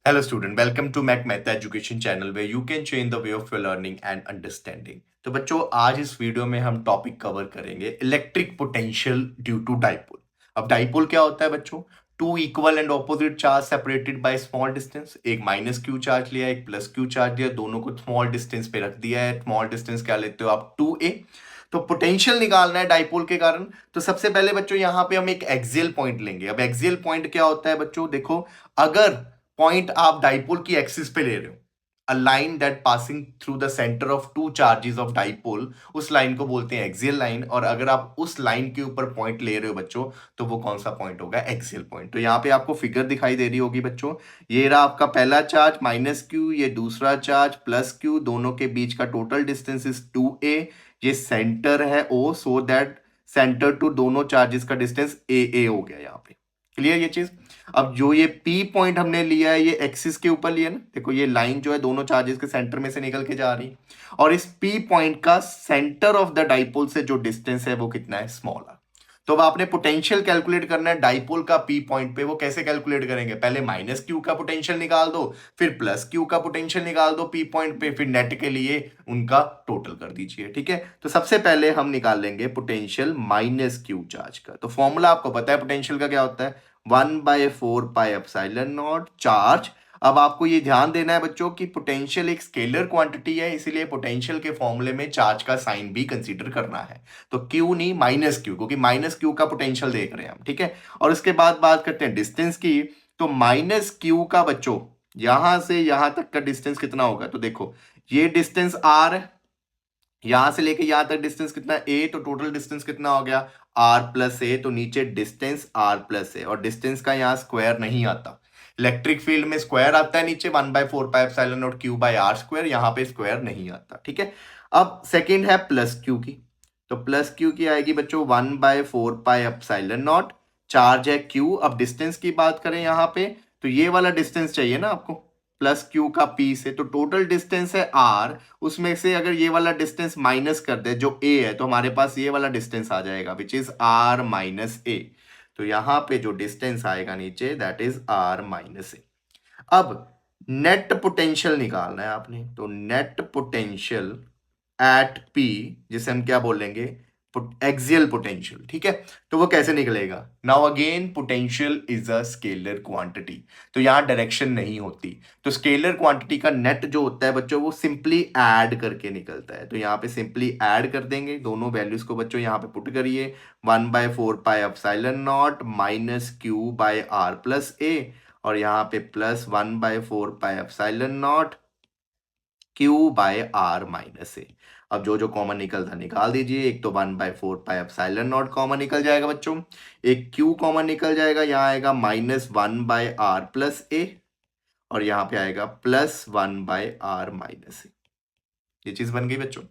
Hello student, welcome to Mac Mehta Education channel where you can change the way of your learning and understanding। तो बच्चों आज इस video में हम topic cover करेंगे electric potential due to dipole. अब dipole क्या होता है बच्चों? Two equal and opposite charge separated by small distance. एक माइनस क्यू चार्ज लिया, एक प्लस क्यू चार्ज लिया, दोनों को स्मॉल डिस्टेंस पे रख दिया है। स्मॉल डिस्टेंस क्या लेते हो आप? 2a। तो पोटेंशियल निकालना है डाइपोल के कारण। तो सबसे पहले बच्चों यहाँ पे हम एक एक्सियल पॉइंट लेंगे। अब एक्सियल पॉइंट क्या होता है बच्चों? देखो, अगर पॉइंट आप डाइपोल की एक्सिस पे ले रहे हो, a line that passing through the centre of two charges of dipole, उस लाइन को बोलते हैं एक्सियल लाइन। और अगर आप उस लाइन के ऊपर पॉइंट ले रहे हो बच्चों, तो वो कौन सा पॉइंट होगा? Axial point. तो यहाँ पे आपको फिगर दिखाई दे रही होगी बच्चों। ये रहा आपका पहला चार्ज माइनस क्यू, ये दूसरा चार्ज प्लस क्यू, दोनों के बीच का टोटल डिस्टेंस इज 2a। ये सेंटर है o, so that centre to दोनों चार्जेस का डिस्टेंस a हो गया यहाँ पे। क्लियर ये चीज? अब जो ये P पॉइंट हमने लिया है, ये एक्सिस के ऊपर लिया ना, देखो ये लाइन जो है दोनों चार्जेस के सेंटर में से निकल के जा रही है। और इस P पॉइंट का सेंटर ऑफ द डाइपोल से जो डिस्टेंस है वो कितना है? स्मॉल है। तो अब आपने पोटेंशियल कैलकुलेट करना है डाइपोल का P पॉइंट पे। वो कैसे कैलकुलेट करेंगे? पहले माइनस क्यू का पोटेंशियल निकाल दो, फिर प्लस क्यू का पोटेंशियल निकाल दो P पॉइंट पे, फिर नेट के लिए उनका टोटल कर दीजिए। ठीक है, तो सबसे पहले हम निकाल लेंगे पोटेंशियल माइनस क्यू चार्ज का। तो फॉर्मूला आपको पता है पोटेंशियल का क्या होता है? 1/4 पाई एप्सिलॉन नॉट चार्ज। अब आपको ये ध्यान देना है बच्चों कि पोटेंशियल एक स्केलर क्वांटिटी है, इसीलिए पोटेंशियल के फॉर्मूले में चार्ज का साइन भी कंसीडर करना है। तो क्यू नहीं, माइनस क्यू, क्योंकि माइनस क्यू का पोटेंशियल देख रहे हैं हम। ठीक है, और उसके बाद बात करते हैं डिस्टेंस की। तो माइनस क्यू का बच्चों यहां से यहां तक का डिस्टेंस कितना होगा? तो देखो, ये डिस्टेंस आर है, यहां से लेके यहां तक डिस्टेंस कितना? ए। तो टोटल डिस्टेंस कितना हो गया? आर प्लस ए। तो नीचे डिस्टेंस आर प्लस ए, और डिस्टेंस का यहां स्क्वायर नहीं आता। इलेक्ट्रिक फील्ड में स्क्वायर आता है नीचे, 1/4 pi epsilon not Q by R square, यहां पे स्क्वायर नहीं आता। ठीक है, अब सेकेंड है प्लस क्यू की। तो प्लस क्यू की आएगी बच्चों 1/4 पाई एप्सिलॉन नॉट। चार्ज है क्यू। अब डिस्टेंस की बात करें यहां पे, तो ये वाला डिस्टेंस चाहिए ना आपको, प्लस क्यू का पी से। तो टोटल डिस्टेंस है आर, उसमें से अगर ये वाला डिस्टेंस माइनस कर दे जो ए है, तो हमारे पास ये वाला डिस्टेंस आ जाएगा विच इज आर माइनस ए। तो यहां पे जो डिस्टेंस आएगा नीचे that is are minus A. अब नेट पोटेंशियल निकालना है आपने। तो नेट पोटेंशियल एट पी, जिसे हम क्या बोलेंगे? Axial potential. ठीक है, तो वो कैसे निकलेगा? Now again potential is a scalar quantity, तो यहां डायरेक्शन नहीं होती। तो स्केलर क्वांटिटी का नेट जो होता है बच्चों, वो सिंपली ऐड करके निकलता है। तो यहाँ पे सिंपली ऐड कर देंगे दोनों वैल्यूज को बच्चों, यहाँ पे पुट करिए। 1/4 pi epsilon not minus Q by R plus A, और यहाँ पे plus 1/4 pi epsilon not Q by R minus A. अब जो जो कॉमन निकलता निकाल दीजिए। एक तो 1/4 पाई एप्सिलॉन नॉट कॉमन निकल जाएगा बच्चों, एक क्यू कॉमन निकल जाएगा, यहाँ आएगा -1/r प्लस ए, और यहाँ पे आएगा +1/r माइनस ए। ये चीज बन गई बच्चों।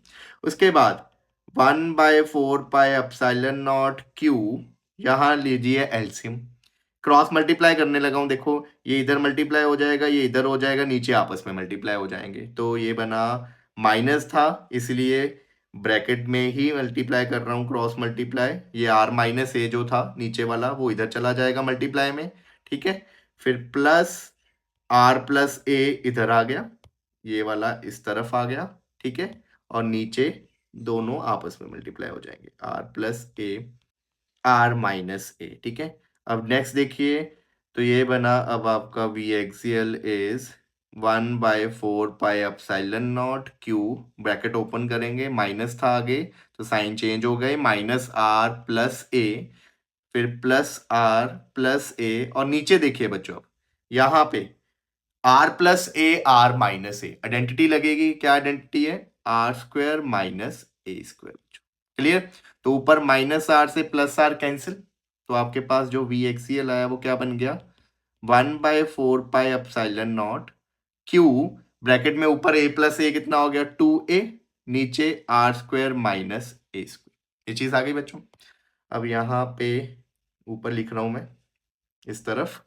उसके बाद 1/4 पाई एप्सिलॉन नॉट क्यू, यहाँ लीजिए एलसीएम। क्रॉस मल्टीप्लाई करने लगा हूं, देखो ये इधर मल्टीप्लाई हो जाएगा, ये इधर हो जाएगा, नीचे आपस में मल्टीप्लाई हो जाएंगे। तो ये बना माइनस था, इसलिए ब्रैकेट में ही मल्टीप्लाई कर रहा हूँ, क्रॉस मल्टीप्लाई। ये आर माइनस ए जो था नीचे वाला, वो इधर चला जाएगा मल्टीप्लाई में। ठीक है, फिर प्लस आर प्लस ए इधर आ गया, ये वाला इस तरफ आ गया। ठीक है, और नीचे दोनों आपस में मल्टीप्लाई हो जाएंगे, R plus A R minus A. ठीक है, अब नेक्स्ट देखिए, तो ये बना अब आपका V axial is 1/4 pi epsilon not Q, bracket open करेंगे, माइनस था आगे तो साइन चेंज हो गए, -r प्लस ए, फिर +r+a, और नीचे देखिए बच्चों, अब यहाँ पे r+a r-a आइडेंटिटी लगेगी। क्या आइडेंटिटी है? r² minus a²। क्लियर? तो ऊपर -r से +r कैंसिल, तो आपके पास जो वी एक्सीएल आया वो क्या बन गया? 1/4 pi epsilon not Q, bracket में ऊपर a प्लस ए कितना हो गया? 2a, नीचे r² माइनस a²। ये चीज आ गई बच्चों। अब यहाँ पे ऊपर लिख रहा हूं मैं इस तरफ,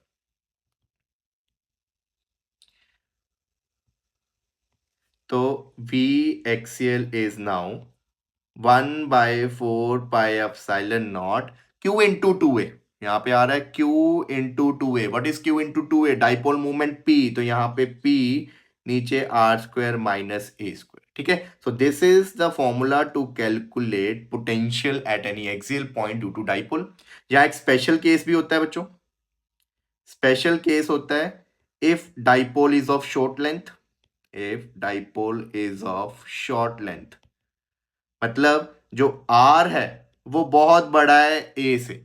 तो V axial is now 1/4 pi epsilon not Q into 2a। यहाँ पे आ रहा है Q into two A. What is Q into two A? Dipole movement P, तो यहाँ पे P नीचे R square minus A square. ठीक है, so this is the formula to calculate potential at any axial point due to dipole. यहाँ एक special case भी होता है बच्चों। स्पेशल केस होता है if dipole is of short length, if dipole is of short length, मतलब जो आर है वो बहुत बड़ा है ए से।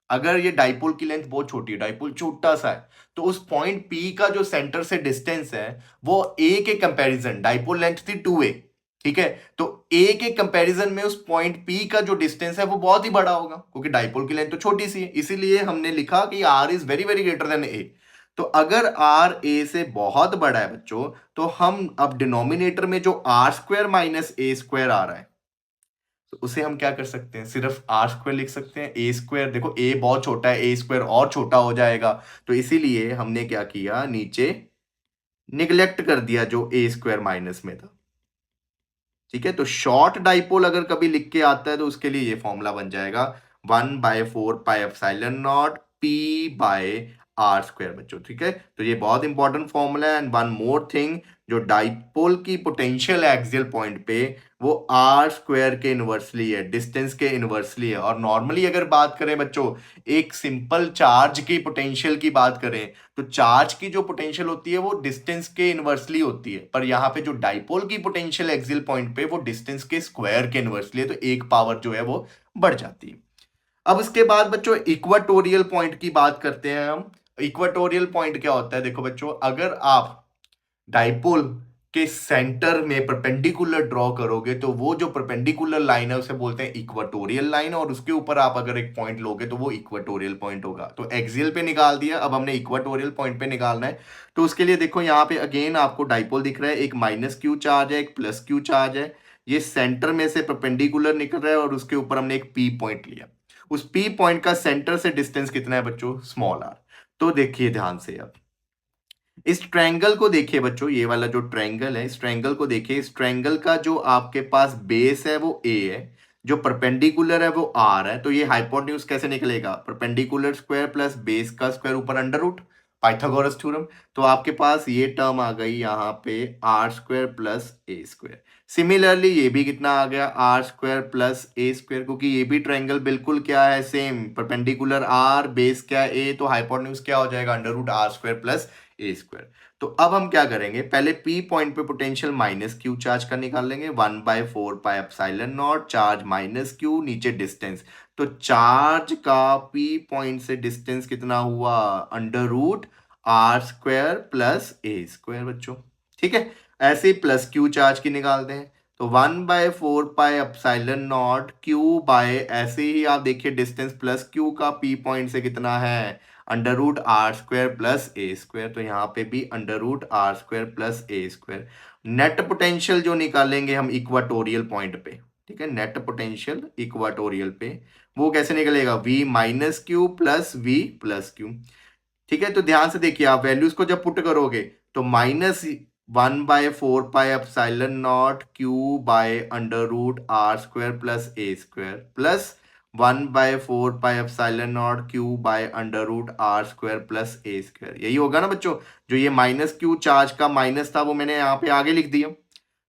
अगर ये डाइपोल की लेंथ बहुत छोटी है, डाइपोल छोटा सा है, तो उस पॉइंट पी का जो सेंटर से डिस्टेंस है वो ए के कंपैरिजन, डाइपोल लेंथ थी 2a, ठीक है, तो ए के कंपैरिजन में उस पॉइंट पी का जो डिस्टेंस है वो बहुत ही बड़ा होगा, क्योंकि डाइपोल की लेंथ तो छोटी सी है। इसीलिए हमने लिखा कि R is very very greater than A. तो अगर आर ए से बहुत बड़ा है बच्चों, तो हम अब डिनोमिनेटर में जो R square minus A square आ रहा है, तो उसे हम क्या कर सकते हैं, सिर्फ आर स्क्वायर लिख सकते हैं। ए स्क्वायर, देखो ए बहुत छोटा है, ए स्क्वायर और छोटा हो जाएगा, तो इसीलिए हमने क्या किया, नीचे निगलेक्ट कर दिया जो ए स्क्वायर माइनस में था। ठीक है, तो शॉर्ट डाइपोल अगर कभी लिख के आता है तो उसके लिए ये फॉर्मूला बन जाएगा 1/4πε0 पी बाय आर स्क्वायर बच्चों। ठीक है, तो ये बहुत इंपॉर्टेंट फॉर्मूला है। एंड वन मोर थिंग, जो डाइपोल की पोटेंशियल एक्सियल पॉइंट पे वो आर स्क्वायर के इनवर्सली है, डिस्टेंस के इनवर्सली है। और नॉर्मली अगर बात करें बच्चों, एक सिंपल चार्ज की पोटेंशियल की बात करें, तो चार्ज की जो पोटेंशियल होती है वो डिस्टेंस के इनवर्सली होती है, पर यहाँ पे जो डाइपोल की पोटेंशियल एक्सियल पॉइंट पे वो डिस्टेंस के स्क्वायर के इनवर्सली है, तो एक पावर जो है वो बढ़ जाती है। अब इसके बाद बच्चों इक्वाटोरियल पॉइंट की बात करते हैं हम। इक्वाटोरियल पॉइंट क्या होता है, देखो बच्चों, अगर आप डाइपोल के सेंटर में परपेंडिकुलर ड्रॉ करोगे तो वो जो परपेंडिकुलर लाइन है उसे बोलते हैं इक्वाटोरियल लाइन, और उसके ऊपर आप अगर एक पॉइंट लोगे तो वो इक्वाटोरियल पॉइंट होगा। तो एक्सियल पे निकाल दिया, अब हमने इक्वाटोरियल पॉइंट पे निकालना है। तो उसके लिए देखो यहाँ पे अगेन आपको डाइपोल दिख रहा है, एक माइनस क्यू चार्ज है, एक प्लस क्यू चार्ज है, ये सेंटर में से परपेंडिकुलर निकल रहा है, और उसके ऊपर हमने एक पी पॉइंट लिया। उस पी पॉइंट का सेंटर से डिस्टेंस कितना है बच्चों, स्मॉल आर। तो देखिए ध्यान से, अब इस ट्रायंगल को देखिए बच्चों, ये वाला जो ट्रायंगल है, इस ट्रायंगल को देखिए। इस ट्रायंगल का जो आपके पास बेस है वो ए है, जो परपेंडिकुलर है वो आर है, तो ये हाइपोटेन्यूज कैसे निकलेगा, परपेंडिकुलर स्क्वायर प्लस बेस का स्क्वायर ऊपर अंडर रूट, पाइथागोरस थ्योरम। तो आपके पास ये टर्म आ गई यहाँ पे R square plus A square. Similarly ये भी कितना आ गया, R square plus A square, क्योंकि ये भी ट्रायंगल बिल्कुल क्या है, सेम, परपेंडिकुलर आर, बेस क्या है ए, तो हाइपोटेन्यूज क्या हो जाएगा, under root R square plus A square. तो अब हम क्या करेंगे, पहले पी पॉइंट पे पोटेंशियल माइनस क्यू चार्ज का निकाल लेंगे, 1/4πε0 चार्ज माइनस क्यू, नीचे डिस्टेंस, तो चार्ज का पी पॉइंट से डिस्टेंस कितना हुआ, under root R square plus A square बच्चों। ठीक है, ऐसे ही प्लस क्यू चार्ज की निकालते हैं, तो 1/4πε0 क्यू बाय, ऐसे ही आप देखिए डिस्टेंस प्लस क्यू का पी पॉइंट से कितना है, under root R square plus A square, तो यहाँ पे भी under root R square plus A square. Net potential जो निकालेंगे हम इक्वाटोरियल पॉइंट पे, ठीक है, नेट पोटेंशियल इक्वाटोरियल पे वो कैसे निकलेगा, v minus Q plus V plus Q. ठीक है, तो ध्यान से देखिए, आप वैल्यूज को जब पुट करोगे तो -1/4πε0 Q by under root R square plus A square plus 1/4πε0 Q by under root R square plus A square, यही होगा ना बच्चों। जो ये माइनस क्यू चार्ज का माइनस था वो मैंने यहाँ पे आगे लिख दिया।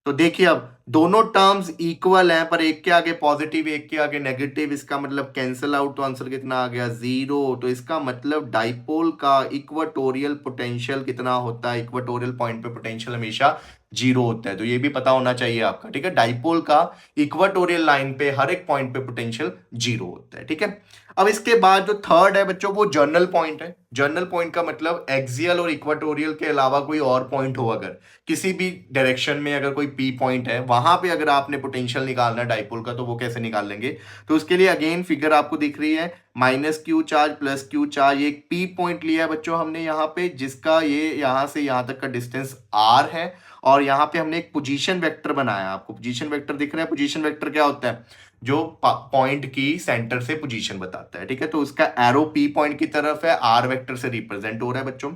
तो देखिए अब दोनों टर्म्स इक्वल हैं, पर एक के आगे पॉजिटिव एक के आगे नेगेटिव, इसका मतलब कैंसिल आउट, तो आंसर कितना आ गया, 0। तो इसका मतलब डाइपोल का इक्वाटोरियल पोटेंशियल कितना होता है, इक्वाटोरियल पॉइंट पे पोटेंशियल हमेशा 0 होता है, तो ये भी पता होना चाहिए आपका। ठीक है, डाइपोल का इक्वाटोरियल लाइन पे हर एक पॉइंट पे पोटेंशियल 0 होता है। ठीक है, अब इसके बाद जो थर्ड है बच्चों वो जर्नल पॉइंट है। जर्नल पॉइंट का मतलब एक्सियल और इक्वाटोरियल के अलावा कोई और पॉइंट हो, अगर किसी भी डायरेक्शन में अगर कोई पी पॉइंट है वहां पे अगर आपने पोटेंशियल निकालना है डाइपोल का, तो वो कैसे निकाल लेंगे, तो उसके लिए अगेन फिगर आपको दिख रही है, minus Q charge plus Q charge, एक पी पॉइंट लिया है बच्चों हमने यहाँ पे, जिसका ये यहाँ से यहाँ तक का डिस्टेंस आर है, और यहाँ पे हमने एक पोजीशन वेक्टर बनाया। आपको पोजीशन वेक्टर दिख रहा है, पोजीशन वेक्टर क्या होता है, जो पॉइंट की सेंटर से पोजीशन बताता है। ठीक है, तो उसका एरो पी पॉइंट की तरफ है, आर वेक्टर से रिप्रेजेंट हो रहा है बच्चों।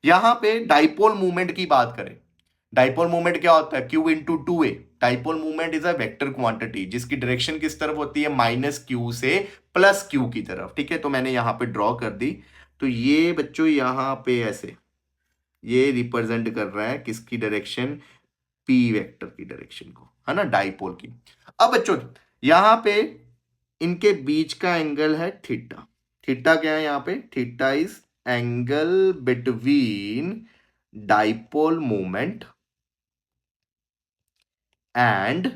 यहाँ पे डाइपोल मूवमेंट की बात करें, डाइपोल मूवमेंट क्या होता है, Q into two A, dipole movement is a vector quantity जिसकी डायरेक्शन किस तरफ होती है, माइनस क्यू से प्लस क्यू की तरफ। ठीक है, तो मैंने यहां पे ड्रॉ कर दी। तो ये बच्चों यहां पे ऐसे ये रिप्रेजेंट कर रहा है किसकी डायरेक्शन, पी वेक्टर की डायरेक्शन को, है ना, डाइपोल की। अब बच्चों यहां पे इनके बीच का एंगल है थीटा। थीटा क्या है यहाँ पे, theta is angle between dipole moment and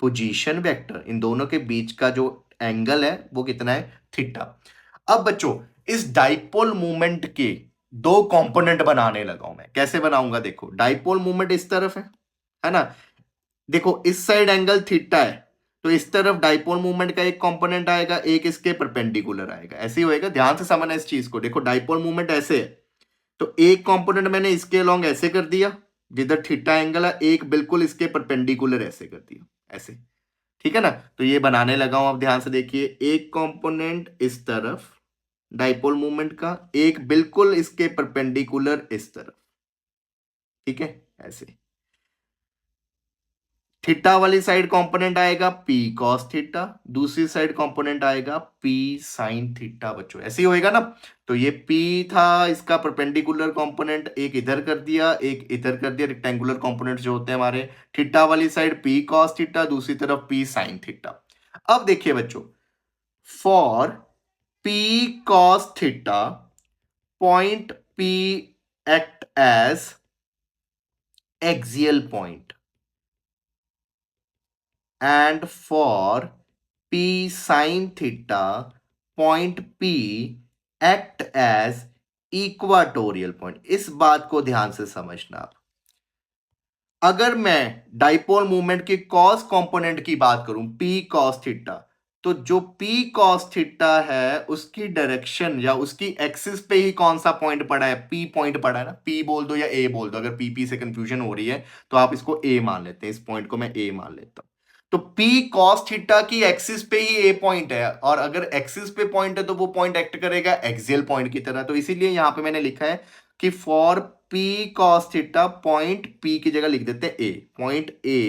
position vector. इन दोनों के बीच का जो एंगल है वो कितना है, थीटा। अब बच्चों इस डाइपोल मूवमेंट के दो कंपोनेंट बनाने लगा हूं मैं। कैसे बनाऊंगा, देखो डाइपोल मूवमेंट इस तरफ है ना, देखो इस साइड एंगल थीटा है, तो इस तरफ डाइपोल मूवमेंट का एक कंपोनेंट आएगा, एक इसके परपेंडिकुलर आएगा। ऐसे ही होएगा, ध्यान से समझना इस चीज को। देखो डाइपोल मूवमेंट ऐसे है, तो एक कंपोनेंट मैंने इसके अलोंग ऐसे कर दिया जिधर थीटा एंगल है, एक बिल्कुल इसके परपेंडिकुलर ऐसे कर दिया, ऐसे। ठीक है ना, तो ये बनाने लगा हूं। अब ध्यान से देखिए, एक कंपोनेंट इस तरफ डाइपोल मूवमेंट का, एक बिल्कुल इसके परपेंडिकुलर इस तरफ। ठीक है, ऐसे थीटा वाली साइड कंपोनेंट आएगा पी कॉस थीटा, दूसरी साइड कंपोनेंट आएगा पी साइन थीटा। बच्चों ऐसे ही होएगा ना। तो ये पी था, इसका परपेंडिकुलर कंपोनेंट एक इधर कर दिया, एक इधर कर दिया, रेक्टेंगुलर कंपोनेंट जो होते हैं हमारे। थीटा वाली साइड पी कॉस थीटा, दूसरी तरफ पी साइन थीटा। अब देखिए बच्चों, for P cos theta point P act as axial point and for P sin theta, point P act as equatorial point. इस बात को ध्यान से समझना आप। अगर मैं डाइपोल मूवमेंट के कॉस कंपोनेंट की बात करूं, P cos थीटा, तो जो P cos थीटा है उसकी डायरेक्शन या उसकी एक्सिस पे ही कौन सा पॉइंट पड़ा है, P पॉइंट पड़ा है ना। P बोल दो या A बोल दो, अगर P से कंफ्यूजन हो रही है तो आप इसको A मान लेते हैं, इस पॉइंट को मैं A मान लेता हूं। तो P cos थीटा की एक्सिस पे ही A पॉइंट है, और अगर एक्सिस पे पॉइंट है तो वो पॉइंट एक्ट करेगा एक्सियल पॉइंट की तरह। तो इसीलिए यहां पे मैंने लिखा है कि for P cos theta, point P की जगह लिख देते हैं A, point A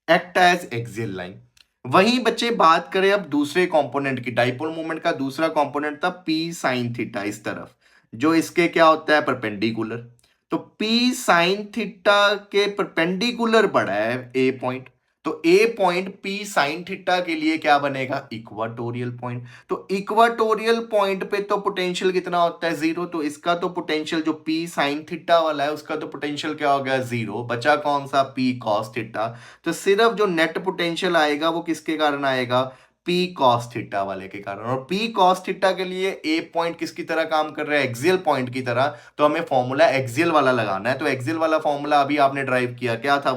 act as axial line. वहीं बच्चे बात करें अब दूसरे कंपोनेंट की, डाइपोल मोमेंट का दूसरा कंपोनेंट था P sin थीटा, इस तरफ जो इसके क्या होता है, परपेंडिकुलर। तो P sin थीटा के परपेंडिकुलर पड़ा है A पॉइंट, तो ए पॉइंट पी साइन थीटा के लिए क्या बनेगा, इक्वाटोरियल पॉइंट। तो इक्वाटोरियल पॉइंट पे तो पोटेंशियल कितना होता है, जीरो। तो इसका तो पोटेंशियल जो पी साइन थीटा वाला है उसका तो पोटेंशियल क्या हो गया, जीरो। बचा कौन सा, पी कॉस थीटा। तो सिर्फ जो नेट पोटेंशियल आएगा वो किसके कारण आएगा, पी कॉस थीटा वाले के कारण। और पी कॉस थीटा के लिए ए पॉइंट किसकी तरह काम कर रहा है, एक्सियल पॉइंट की तरह। तो हमें फॉर्मूला एक्सियल वाला लगाना है। तो एक्सियल वाला फॉर्मूला अभी आपने ड्राइव किया, क्या था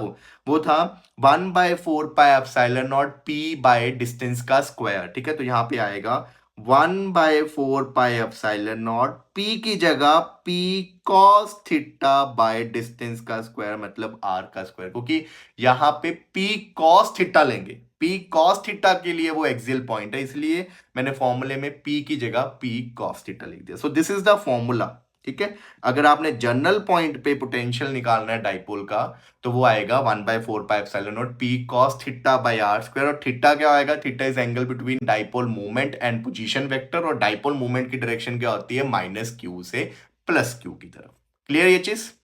वो था 1/4 pi epsilon naught P by distance का स्क्वायर। ठीक है, तो यहां पे आएगा 1/4 पाई एप्सिलॉन नॉट पी की जगह P cos theta by distance का स्क्वायर, मतलब आर का स्क्वायर। क्योंकि यहां पे पी कॉस थीटा लेंगे, पी कॉस थीटा के लिए वो एक्सियल पॉइंट है, इसलिए मैंने फॉर्मूले में पी की जगह पी कॉस थीटा लिख दिया। सो दिस इज द फॉर्मूला। ठीक है, अगर आपने जनरल पॉइंट पे पोटेंशियल निकालना है डाइपोल का, तो वो आएगा 1/4 pi epsilon naught P cos theta by R square. और थीटा क्या आएगा, theta is angle between dipole movement and position vector, और डाइपोल मूवमेंट की डायरेक्शन क्या होती है, माइनस क्यू से प्लस क्यू की तरफ। क्लियर ये चीज।